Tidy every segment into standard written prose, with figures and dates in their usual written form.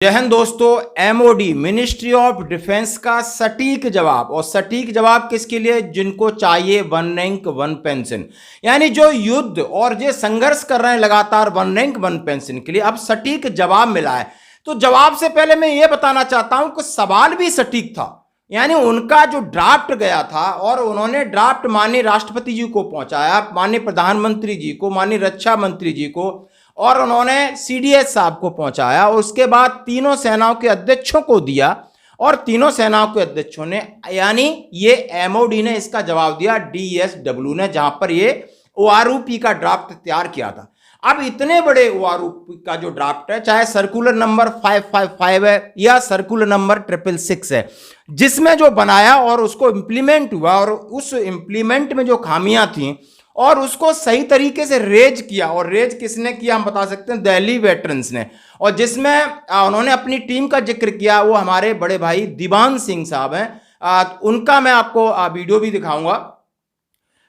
जय हिंद दोस्तों। MoD ministry of defence का सटीक जवाब, और सटीक जवाब किसके लिए? जिनको चाहिए वन रैंक वन पेंशन, यानी जो युद्ध और जो संघर्ष कर रहे हैं लगातार वन रैंक वन पेंशन के लिए, अब सटीक जवाब मिला है। तो जवाब से पहले मैं ये बताना चाहता हूं कि सवाल भी सटीक था, यानी उनका जो ड्राफ्ट गया था और उन्होंने ड्राफ्ट माननीय राष्ट्रपति जी को पहुंचाया, माननीय प्रधानमंत्री जी को, माननीय रक्षा मंत्री जी को, और उन्होंने सीडीएस साहब को पहुंचाया। और उसके बाद तीनों सेनाओं के अध्यक्षों को दिया, और तीनों सेनाओं के अध्यक्षों ने, यानी ये एमओडी ने इसका जवाब दिया डीएसडब्ल्यू ने, जहां पर ये ओआरओपी का ड्राफ्ट तैयार किया था। अब इतने बड़े ओआरओपी का जो ड्राफ्ट है, चाहे सर्कुलर नंबर 555 है या सर्कुलर नंबर 666 है, जिसमें जो बनाया और उसको इंप्लीमेंट हुआ, और उस इंप्लीमेंट में जो खामियां थी और उसको सही तरीके से रेज किया, और रेज किसने किया हम बता सकते हैं, दिल्ली वेटरन्स ने। और जिसमें उन्होंने अपनी टीम का जिक्र किया, वो हमारे बड़े भाई दीवान सिंह साहब हैं। उनका मैं आपको वीडियो भी दिखाऊंगा।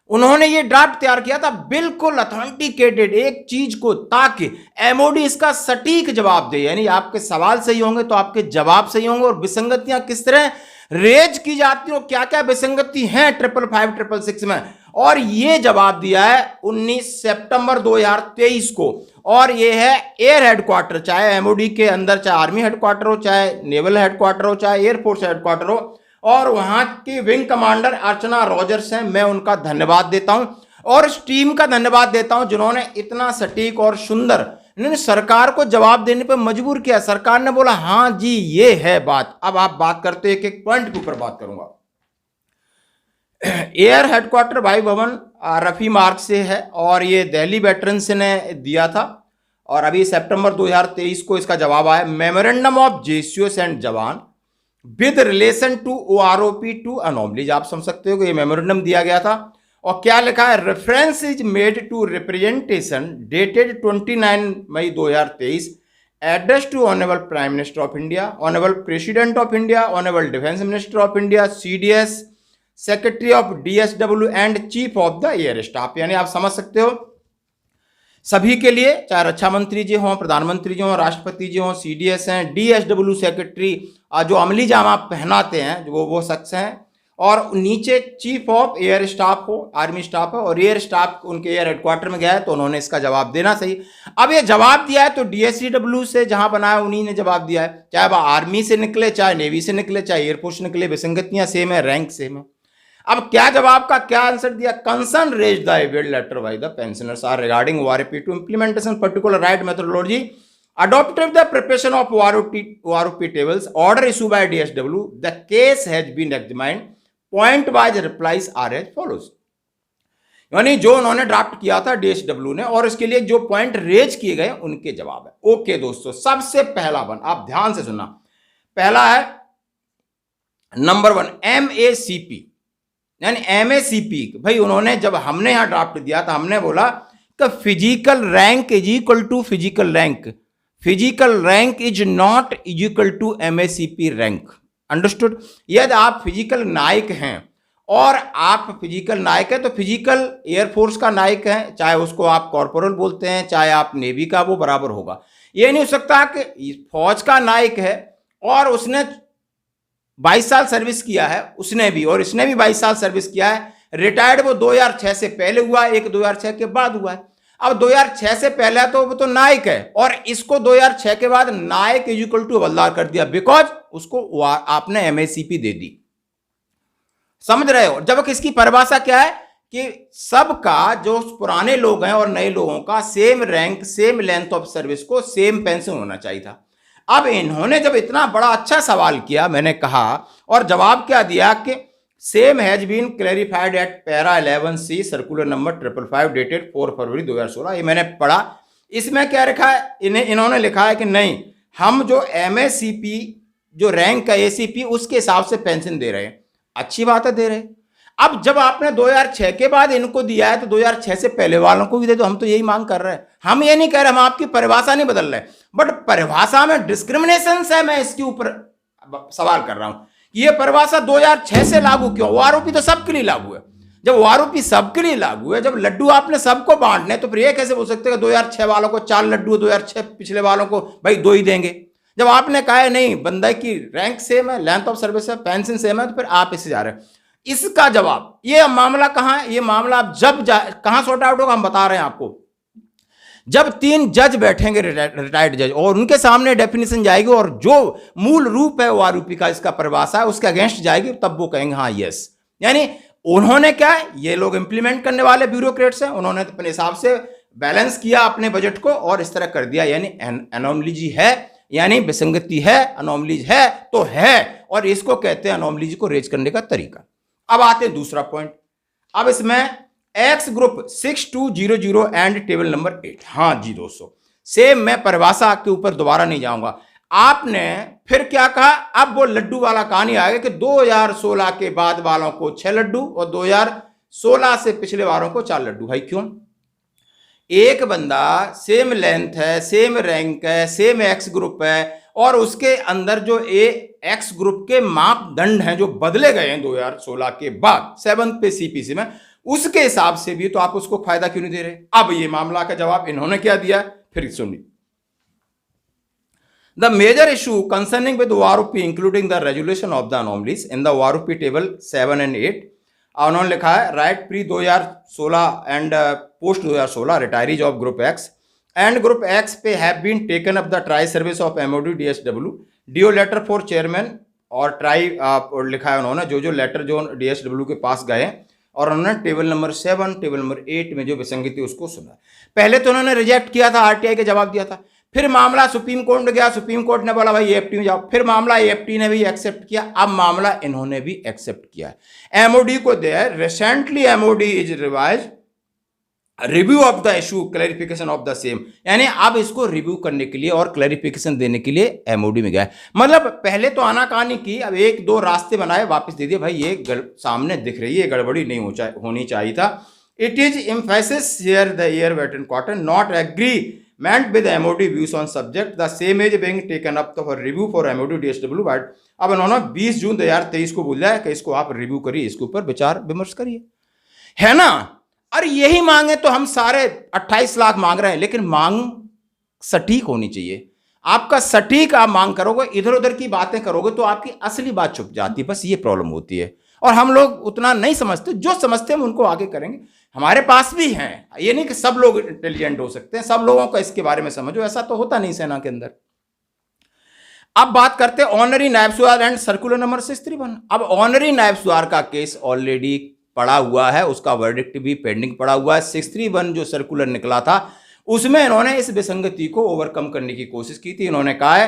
उन्होंने ये ड्राफ्ट तैयार किया था बिल्कुल अथेंटिकेटेड एक चीज को, ताकि एमओडी इसका सटीक जवाब दे, यानी आपके सवाल सही होंगे तो आपके जवाब सही होंगे, और विसंगतियां किस तरह रेज की जाती हो, क्या क्या विसंगति हैं 555 666 में, और ये जवाब दिया है 19 सितंबर 2023 को। और ये है एयर हेडक्वार्टर, चाहे एमओडी के अंदर चाहे आर्मी हेडक्वार्टर हो, चाहे नेवल हेडक्वार्टर हो, चाहे एयरफोर्स हेडक्वार्टर हो, और वहां की विंग कमांडर अर्चना रॉजर्स हैं। मैं उनका धन्यवाद देता हूं, और इस टीम का धन्यवाद देता हूं जिन्होंने इतना सटीक और सुंदर इन्होंने सरकार को जवाब देने पर मजबूर किया। सरकार ने बोला हाँ जी ये है बात। अब आप बात करते एक एक पॉइंट के ऊपर बात करूंगा। एयर हेडक्वार्टर भाई भवन रफी मार्ग से है, और ये दिल्ली वेटरन्स ने दिया था, और अभी सितंबर 2023 को इसका जवाब आया। मेमोरेंडम ऑफ जेसीओस एंड जवान with relation to OROP to anomalies, आप समझ सकते हो कि ये मेमोरेंडम दिया गया था। और क्या लिखा है? Reference is made to representation dated 29 May 2023 address to honourable prime minister of India, honourable president of India, honourable defence minister of India, CDS, secretary of DSW and chief of the air staff. यानी आप समझ सकते हो सभी के लिए, चाहे रक्षा मंत्री जी हों, प्रधानमंत्री जी हों, राष्ट्रपति जी हों, सीडीएस हैं, डीएसडब्ल्यू सेक्रेटरी जो अमली जामा पहनाते हैं वो शख्स हैं, और नीचे चीफ ऑफ एयर स्टाफ हो, आर्मी स्टाफ हो, और एयर स्टाफ उनके एयर हेडक्वार्टर में गया है, तो उन्होंने इसका जवाब देना सही। अब ये जवाब दिया है तो डीएसडब्ल्यू से जहां बनाया उन्हीं ने जवाब दिया है, चाहे वह आर्मी से निकले, चाहे नेवी से निकले, चाहे एयरफोर्स से निकले, विसंगतियां सेम है, रैंक सेम है। अब क्या जवाब का क्या आंसर दिया? Concern raise the avid letter by the pensioners are regarding OROP to implementation particular right methodology adopted the preparation of OROP tables, order issued by DSW, the case has been examined, point wise replies are as follows। यानी जो उन्होंने draft किया था DSW ने, और इसके लिए जो पॉइंट रेज किए गए उनके जवाब है। ओके दोस्तों, सबसे पहला वन आप ध्यान से सुनना। पहला है नंबर 1 एमएसीपी, यानी एमएसीपी भाई उन्होंने, जब हमने यहां ड्राफ्ट दिया था हमने बोला कि physical rank is equal to physical rank, physical rank is not equal to MACP rank. Understood? यदि आप फिजिकल नायक हैं, और आप फिजिकल नायक हैं तो फिजिकल एयरफोर्स का नायक है, चाहे उसको आप कॉर्पोरल बोलते हैं, चाहे आप नेवी का, वो बराबर होगा। ये नहीं हो सकता कि फौज का नायक है और उसने 22 साल सर्विस किया है, उसने भी, और इसने भी 22 साल सर्विस किया है, रिटायर्ड वो 2006 से पहले हुआ, एक 2006 के बाद हुआ है। अब 2006 से पहले तो वो तो नायक है, और इसको 2006 के बाद नायक इज इक्वल टू हवलदार कर दिया, बिकॉज उसको आपने एमएसीपी दे दी। समझ रहे हो? जब इसकी परिभाषा क्या है कि सबका, जो पुराने लोग हैं और नए लोगों का, same rank same length of service को सेम पेंशन होना चाहिए था। अब इन्होंने जब इतना बड़ा अच्छा सवाल किया, मैंने कहा, और जवाब क्या दिया कि same has been clarified at para 11C circular number 555 dated 4 February 2016। ये मैंने पढ़ा। इसमें क्या लिखा है? इन्होंने लिखा है कि नहीं, हम जो एमएसीपी जो रैंक का एसीपी उसके हिसाब से पेंशन दे रहे हैं। अच्छी बात है, दे रहे। अब जब आपने 2006 के बाद इनको दिया है तो 2006 से पहले वालों को भी दे दो। हम तो यही मांग कर रहे हैं, हम ये नहीं कह रहे, हम आपकी परिभाषा नहीं बदल रहे, बट परिभाषा में डिस्क्रिमिनेशन है, मैं इसके ऊपर सवाल कर रहा हूं। ये परिभाषा 2006 से लागू क्यों? ओआरओपी तो सबके लिए लागू है। जब ओआरओपी सबके लिए लागू है, जब लड्डू आपने सबको बांटने, तो फिर ये कैसे बोल सकते हैं 2006 वालों को 4 लड्डू, 2006 पिछले वालों को भाई 2 ही देंगे? जब आपने कहा है नहीं बंदा की रैंक सेम है, लेंथ ऑफ सर्विस है, पेंशन सेम है, तो फिर आप इससे जा रहे हैं। इसका जवाब, ये मामला कहां है, ये मामला आप जब कहां सॉर्ट आउट होगा, हम बता रहे हैं आपको। जब 3 जज बैठेंगे, रिटायर्ड जज, और उनके सामने डेफिनेशन जाएगी और जो मूल रूप है वो आरोपी का, इसका परिभाषा है, उसके अगेंस्ट जाएगी, तब वो कहेंगे हाँ यस। यानी उन्होंने क्या है, ये लोग इंप्लीमेंट करने वाले ब्यूरोक्रेट्स हैं, उन्होंने अपने हिसाब से बैलेंस किया अपने बजट को और इस तरह कर दिया। यानी एनोमली है, यानी विसंगति है, अनोमलीज है तो है, और इसको कहते हैं अनोमलीज को रेज करने का तरीका। अब आते हैं दूसरा पॉइंट। अब इसमें x group 6200 and table number 8। हाँ जी दोस्तों, सेम, मैं परिभाषा के ऊपर दोबारा नहीं जाऊंगा। आपने फिर क्या कहा, अब वो लड्डू वाला कहानी आ गया कि 2016 के बाद वालों को 6 लड्डू और 2016 से पिछले वालों को 4 लड्डू। भाई क्यों? एक बंदा सेम लेंथ है, सेम रैंक है, सेम एक्स ग्रुप है, और उसके अंदर जो एक्स ग्रुप के मापदंड हैं जो बदले गए हैं 2016 के बाद 7th पे सीपीसी में, उसके हिसाब से भी तो आप उसको फायदा क्यों नहीं दे रहे? अब ये मामला का जवाब इन्होंने क्या दिया, फिर सुनिए। The major issue concerning with OROP including the resolution of the anomalies in the OROP table 7 and 8, उन्होंने लिखा है right pre 2016 and post 2016 retirees of group X and group X pay have been taken up the tri service of MOD DSW DO letter for chairman, और tri लिखा है उन्होंने जो letter जो DSW के पास गए, और उन्होंने टेबल नंबर 7 टेबल नंबर 8 में जो विसंगति उसको सुना। पहले तो उन्होंने रिजेक्ट किया था, आरटीआई के जवाब दिया था, फिर मामला सुप्रीम कोर्ट में गया, सुप्रीम कोर्ट ने बोला भाई एएफटी में जाओ, फिर मामला एएफटी ने भी एक्सेप्ट किया, अब मामला इन्होंने भी एक्सेप्ट किया। एमओडी को दे recently MOD is revise review of the issue clarification of the same, यानी अब इसको रिव्यू करने के लिए और क्लैरिफिकेशन देने के लिए एमओडी में गया। मतलब पहले तो आनाकानी की, अब 1-2 रास्ते बनाए, वापस दे दिए, भाई ये सामने दिख रही है, गड़बड़ी नहीं होनी चाहिए था। It is emphasis here the year wait and cotton not agreement with MOD views on subject the same as being taken up for review for MOD DSW but. अब उन्होंने 20 जून 2023 को बोला है कि इसको आप रिव्यू करिए, इसके ऊपर विचार विमर्श करिए, है ना। और यही मांगे तो हम सारे 28 लाख मांग रहे हैं, लेकिन मांग सटीक होनी चाहिए। आपका सटीक आप मांग करोगे, इधर उधर की बातें करोगे तो आपकी असली बात छुप जाती है, बस ये प्रॉब्लम होती है। और हम लोग उतना नहीं समझते, जो समझते हैं उनको आगे करेंगे। हमारे पास भी हैं, ये नहीं कि सब लोग इंटेलिजेंट हो सकते हैं, सब लोगों को इसके बारे में समझो, ऐसा तो होता नहीं सेना के अंदर। अब बात करते हैं ऑनरी नायब सूबादार एंड सर्कुलर नंबर 631। अब ऑनरी नायब सूबादार का केस ऑलरेडी पड़ा हुआ है, उसका वर्डिक्ट भी पेंडिंग पड़ा हुआ है। 631 जो सर्कुलर निकला था उसमें इन्होंने इस विसंगति को ओवरकम करने की कोशिश की थी। इन्होंने कहा है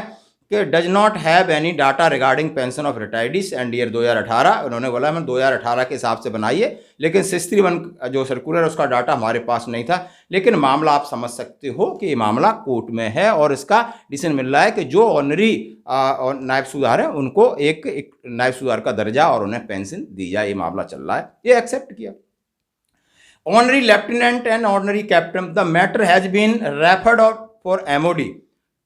कि does not have any data regarding pension of retirees and year 2018। उन्होंने बोला हम 2018 के हिसाब से बनाइए, लेकिन 631 जो सर्कुलर उसका डाटा हमारे पास नहीं था। लेकिन मामला आप समझ सकते हो कि ये मामला कोर्ट में है और इसका डिसीजन मिल रहा है कि जो ऑनरी नायब सूबादार है उनको एक नायब सूबादार का दर्जा और उन्हें पेंशन दी जाए। ये मामला चल रहा है, ये एक्सेप्ट किया। Honorary lieutenant and honorary captain the matter has been referred for MOD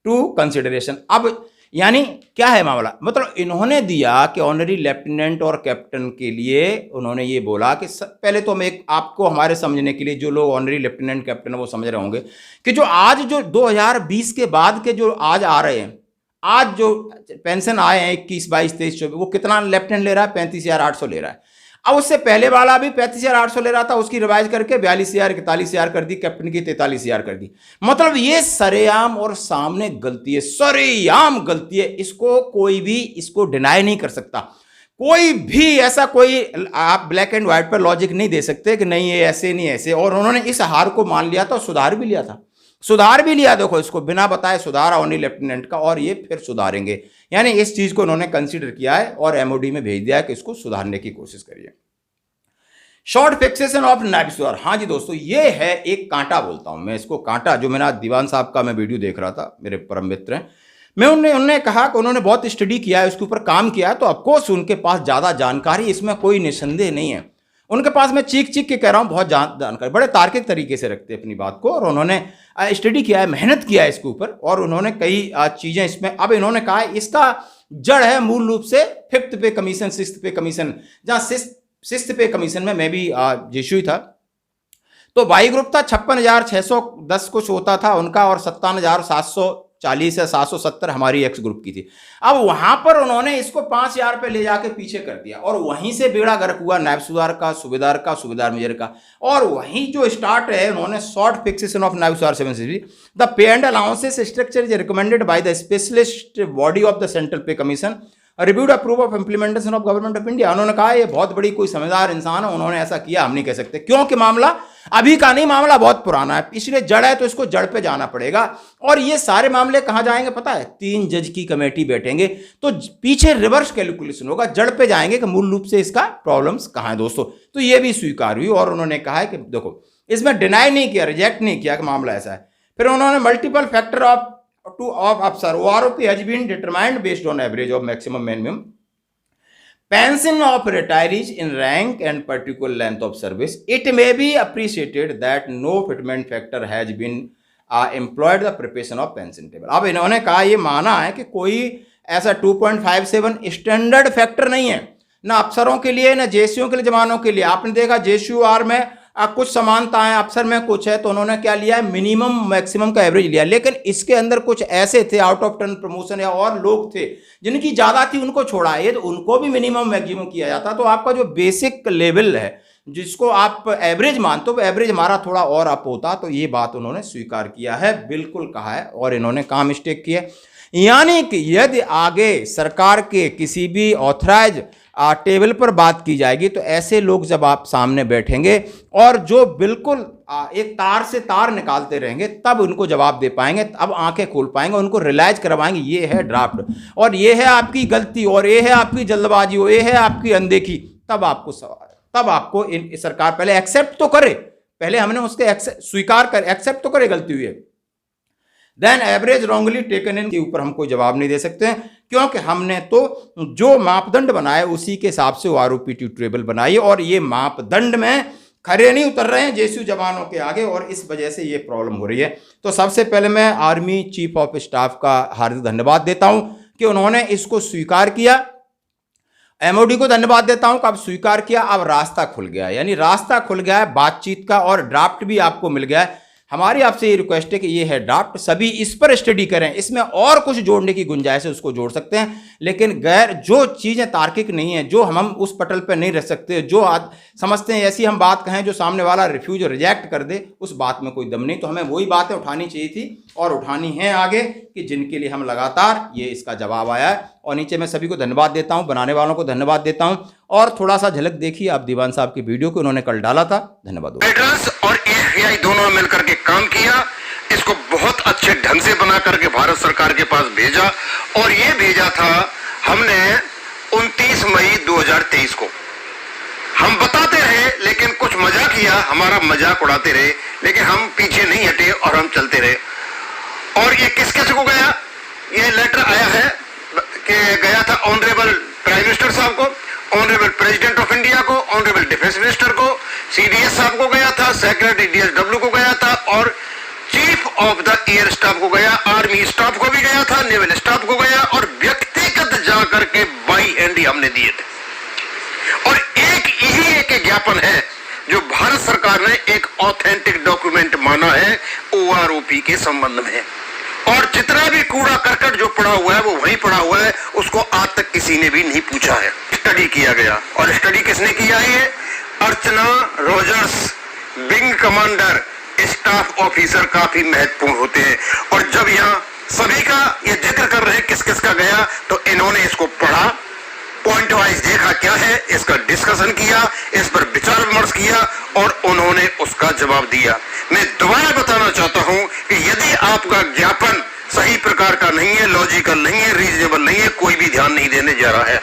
to consideration. अब यानी क्या है मामला, मतलब इन्होंने दिया कि ऑनरी लेफ्टिनेंट और कैप्टन के लिए उन्होंने ये बोला कि पहले तो हम एक आपको हमारे समझने के लिए, जो लोग ऑनरी लेफ्टिनेंट कैप्टन है वो समझ रहे होंगे कि जो आज जो 2020 के बाद के जो आज आ रहे हैं, आज जो पेंशन आए हैं 21, 22, 23, 24, वो कितना लेफ्टिनेंट ले रहा है? 35,800 ले रहा है। अब उससे पहले वाला भी 35,800 ले रहा था, उसकी रिवाइज करके 42,000, 41,000 कर दी, कैप्टन की 43,000 कर दी। मतलब ये सरेआम और सामने गलती है, सरेआम गलती है, इसको कोई भी इसको डिनाई नहीं कर सकता। कोई भी ऐसा कोई आप ब्लैक एंड व्हाइट पर लॉजिक नहीं दे सकते कि नहीं ये ऐसे नहीं ऐसे। और उन्होंने इस हार को मान लिया था, सुधार भी लिया था, सुधार भी लिया। देखो इसको बिना बताए सुधार ऑनरी लेफ्टिनेंट का, और ये फिर सुधारेंगे। यानी इस चीज को उन्होंने कंसीडर किया है और एमओडी में भेज दिया है कि इसको सुधारने की कोशिश करिए। शॉर्ट फिक्सेशन ऑफ नायब सूबादार। हाँ जी दोस्तों, ये है एक कांटा, बोलता हूं मैं इसको कांटा। जो मैंने आज दीवान साहब का मैं वीडियो देख रहा था, मेरे परम मित्र हैं, मैं उन्होंने कहा कि उन्होंने बहुत स्टडी किया है, उसके ऊपर काम किया है, तो ऑफकोर्स उनके पास ज्यादा जानकारी, इसमें कोई निसंदेह नहीं है। उनके पास मैं चीख के कह रहा हूं बहुत जानकारी, बड़े तार्किक तरीके से रखते हैं अपनी बात को, और उन्होंने स्टडी किया है, मेहनत किया है इसके ऊपर, और उन्होंने कई चीजें इसमें। अब इन्होंने कहा है इसका जड़ है मूल रूप से 5th पे कमीशन, 6th पे कमीशन। जहां 6th पे कमीशन में मैं भी जेशुई था, तो वाई ग्रुप था 56,610 कुछ होता था उनका, और 57,700 740 या 770 हमारी एक्स ग्रुप की थी। अब वहां पर उन्होंने इसको 5000 पे ले जाके पीछे कर दिया और वहीं से बेड़ा गर्क हुआ नायब सूबेदार मेजर का। और वहीं जो स्टार्ट है, उन्होंने शॉर्ट फिक्सेशन ऑफ नायब सूबेदार 760 the pay and allowances structure is recommended by the specialist body of the central pay commission reviewed approve of implementation of government of India. उन्होंने कहा ये बहुत बड़ी कोई समझदार इंसान है, उन्होंने ऐसा किया, हम नहीं कह सकते, क्योंकि मामला अभी का नहीं, मामला बहुत पुराना है, इसलिए जड़ है तो इसको जड़ पे जाना पड़ेगा। और ये सारे मामले कहां जाएंगे पता है? 3 जज की कमेटी बैठेंगे तो पीछे रिवर्स कैलकुलेशन होगा, जड़ पे जाएंगे कि मूल रूप से इसका प्रॉब्लम्स कहां है दोस्तों। तो ये भी स्वीकार हुई और उन्होंने कहा है कि देखो, इसमें डिनाई नहीं किया, रिजेक्ट नहीं किया कि मामला ऐसा है। फिर उन्होंने मल्टीपल फैक्टर ऑफ अफसर OROP has been determined based on average of maximum minimum pension of retirees in rank and particular length of service. It may be appreciated that no fitment factor has been employed the preparation of pension table. अब इन्होंने कहा, ये माना है कि कोई ऐसा 2.57 standard factor नहीं है, ना अफसरों के लिए ना जेसीओ के लिए, जवानों के लिए। आपने देखा JCOR में कुछ समानताएं, अफसर में कुछ है, तो उन्होंने क्या लिया है? मिनिमम मैक्सिमम का एवरेज लिया। लेकिन इसके अंदर कुछ ऐसे थे आउट ऑफ टर्न प्रमोशन या और लोग थे जिनकी ज्यादा थी, उनको छोड़ा ये, तो उनको भी मिनिमम मैक्सिमम किया जाता। तो आपका जो बेसिक लेवल है जिसको आप एवरेज मानते हो, एवरेज हमारा थोड़ा और अप होता। तो ये बात उन्होंने स्वीकार किया है, बिल्कुल कहा है। और इन्होंने कहा मिस्टेक की है, यानी कि यदि आगे सरकार के किसी भी ऑथराइज टेबल पर बात की जाएगी तो ऐसे लोग जब आप सामने बैठेंगे और जो बिल्कुल एक तार से तार निकालते रहेंगे, तब उनको जवाब दे पाएंगे, तब आंखें खोल पाएंगे, उनको रियलाइज करवाएंगे ये है ड्राफ्ट और ये है आपकी गलती और ये है आपकी जल्दबाजी और ये है आपकी अनदेखी। तब आपको इन सरकार पहले एक्सेप्ट तो करे, पहले हमने उसके स्वीकार कर एक्सेप्ट तो करे गलती हुई है, देन एवरेज रॉन्गली टेकन इन के ऊपर हम कोई जवाब नहीं दे सकते हैं, क्योंकि हमने तो जो मापदंड बनाए उसी के हिसाब से ROP टेबल बनाई और ये मापदंड में खरे नहीं उतर रहे हैं जेसीयू जवानों के आगे और इस वजह से ये प्रॉब्लम हो रही है। तो सबसे पहले मैं आर्मी चीफ ऑफ स्टाफ का हार्दिक धन्यवाद देता हूं कि उन्होंने इसको स्वीकार किया। MOD को धन्यवाद देता हूं कि अब स्वीकार किया, अब रास्ता खुल गया, यानी रास्ता खुल गया है बातचीत का और ड्राफ्ट भी आपको मिल गया है। हमारी आपसे ये रिक्वेस्ट है कि ये है ड्राफ्ट, सभी इस पर स्टडी करें, इसमें और कुछ जोड़ने की गुंजाइश है उसको जोड़ सकते हैं, लेकिन गैर जो चीज़ें तार्किक नहीं है, जो हम उस पटल पर नहीं रह सकते, जो समझते हैं ऐसी हम बात कहें जो सामने वाला रिफ्यूज रिजेक्ट कर दे, उस बात में कोई दम नहीं। तो हमें वही बातें उठानी चाहिए थी और उठानी है आगे कि जिनके लिए हम लगातार ये इसका जवाब आया है। और नीचे मैं सभी को धन्यवाद देता हूं, बनाने वालों को धन्यवाद देता हूं। और थोड़ा सा झलक देखिए आप दीवान साहब की वीडियो को, उन्होंने कल डाला था। धन्यवाद। और FBI दोनों मिलकर के काम किया, इसको बहुत अच्छे ढंग से बना करके भारत सरकार के पास भेजा और ये भेजा था हमने 29 मई 2023 को। हम बताते रहे लेकिन कुछ मजाक किया, हमारा मजाक उड़ाते रहे, लेकिन हम पीछे नहीं हटे और हम चलते रहे। और ये किस किस को गया? ये लेटर आया है कि गया था ऑनरेबल प्राइम मिनिस्टर साहब को, ऑनरेबल प्रेसिडेंट ऑफ इंडिया को, ऑनरेबल डिफेंस मिनिस्टर को, CDS साहब को गया था, सेक्रेटरी DSW को गया था और chief of the air staff को गया, आर्मी स्टाफ को भी गया था, नेवल स्टाफ को गया और व्यक्तिगत जाकर के बाई हैंड ही हमने दिए थे। और एक ज्ञापन है जो भारत सरकार ने एक ऑथेंटिक डॉक्यूमेंट माना है OROP के संबंध में। और जितना भी कूड़ा करकट जो पड़ा हुआ है वो वहीं पड़ा हुआ है, उसको आज तक किसी ने भी नहीं पूछा है। स्टडी किया गया और स्टडी किसने किया है? Archana Rogers, wing commander, staff officer काफी महत्वपूर्ण होते हैं। और जब यहाँ सभी का ये जिक्र कर रहे हैं किस किस का गया, तो इन्होंने इसको पढ़ा, पॉइंट वाइज देखा क्या है, इसका डिस्कशन किया, इस पर विचार विमर्श किया और उन्होंने उसका जवाब दिया। मैं दोबारा बताना चाहता हूं कि यदि आपका ज्ञापन सही प्रकार का नहीं है, लॉजिकल नहीं है, रीजनेबल नहीं है, कोई भी ध्यान नहीं देने जा रहा है।